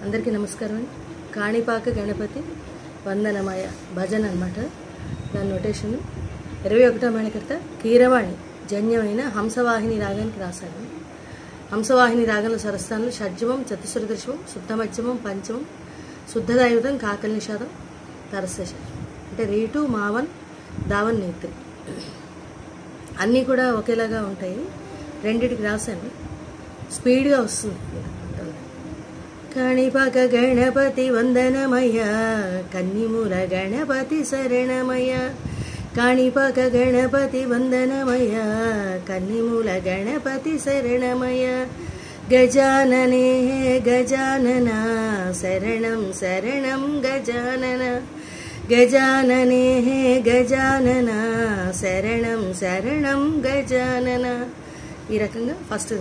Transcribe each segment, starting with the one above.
అందరికీ నమస్కారం అండి. కాణిపాక గణపతి వందనమయ భజన అన్నమాట. దాని నోటేషన్ 21వ మేళకర్త కీరవాణి జన్యమైన హంసవాహిని రాగానికి రాశాను. హంసవాహిని రాగంలో స్వరస్థానంలో షడ్జమం, చతుశ్రుతదశమం, శుద్ధమధ్యమం, పంచమం, శుద్ధదైవతం, కాకల నిషాదం, తరస్య అంటే రీటు, మావన్, దావన్, నేత్రి అన్నీ కూడా ఒకేలాగా ఉంటాయి. రెండిటికి రాశాను, స్పీడ్గా వస్తుంది. కాణిపాక గణపతి వందనమయ, కన్నిమూల గణపతి శరణమయ. కాణిపాక గణపతి వందనమయ, కన్నిమూల గణపతి శరణమయ. గజాననే గజానన, శరణం శరణం గజానన. గజాననే గజానన, శరణం శరణం గజానన. ఈ రకంగా ఫస్ట్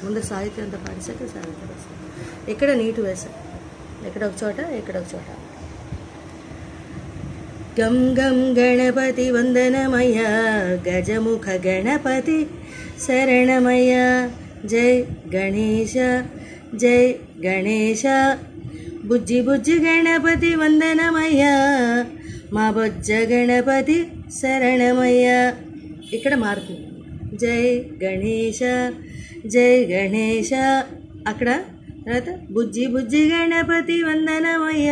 ముందు సాహిత్యం అంతా పాడిసాక సాహిత్యం వేస్తాను. ఇక్కడ నీటు వేశాను, ఎక్కడ ఒక చోట ఎక్కడ ఒక చోట. గం గం గణపతి వందనమయ, గజముఖ గణపతి శరణమయ. జై గణేశ జై గణేశ. బుజ్జి బుజ్జి గణపతి వందనమయ, మా బొజ్జ గణపతి శరణమయ. ఇక్కడ మారుతుంది. జై గణేశ జై గణేశ. అక్కడ తర్వాత బుజ్జి బుజ్జి గణపతి వందనమయ,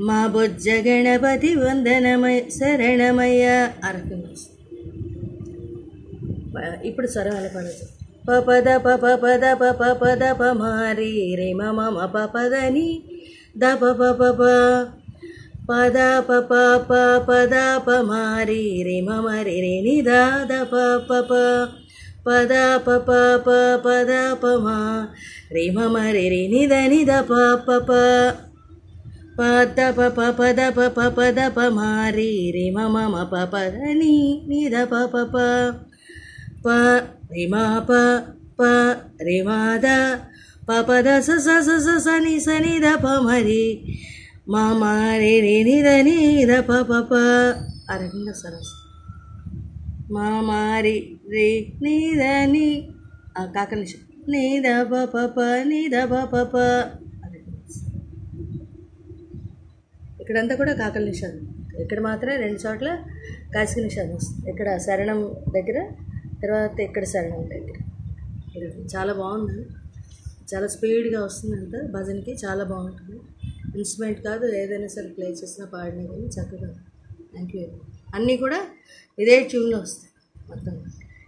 మా బొజ్జ గణపతి వందనమయ శరణమయ. అరకంగా ఇప్పుడు స్వరం అలా పడచ్చు. పపద పప పద పప పద పమారి రే మమ పపదని ద పప పప పద పప పద పమారి రే మమ రే రే ని ద పప పద పప పద పమా రే మమ రే రే ని ద పప పద పప పద పప పద పమారి రే మమ పదని ని ద పప ప రే మా ప రే మా ద పద స స ని ద ప మరి మా రే రే ని ద పప. ఆ రకంగా సరస్ మా రే రే ని ని కాకల నిషాదం ని ద పప ని ద పప. ఇక్కడంతా కూడా కాకల నిషాదం. ఇక్కడ మాత్రమే 2 చోట్ల కాసిక నిషాదం వస్తుంది. ఇక్కడ శరణం దగ్గర, తర్వాత ఇక్కడ శరణం దగ్గర. చాలా బాగుంది, చాలా స్పీడ్గా వస్తుంది. అంతా భజనకి చాలా బాగుంటుంది. ఇన్స్ట్రుమెంట్ కాదు, ఏదైనా సరే ప్లే చేసినా పాడినా కానీ చక్కగా. Thank you. అన్నీ కూడా ఇదే ట్యూన్లో వస్తాయి మొత్తం.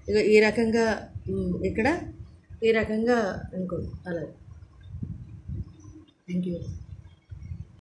ఇక ఈ రకంగా ఇక్కడ ఈ రకంగా అనుకోండి. అలాగే. Thank you.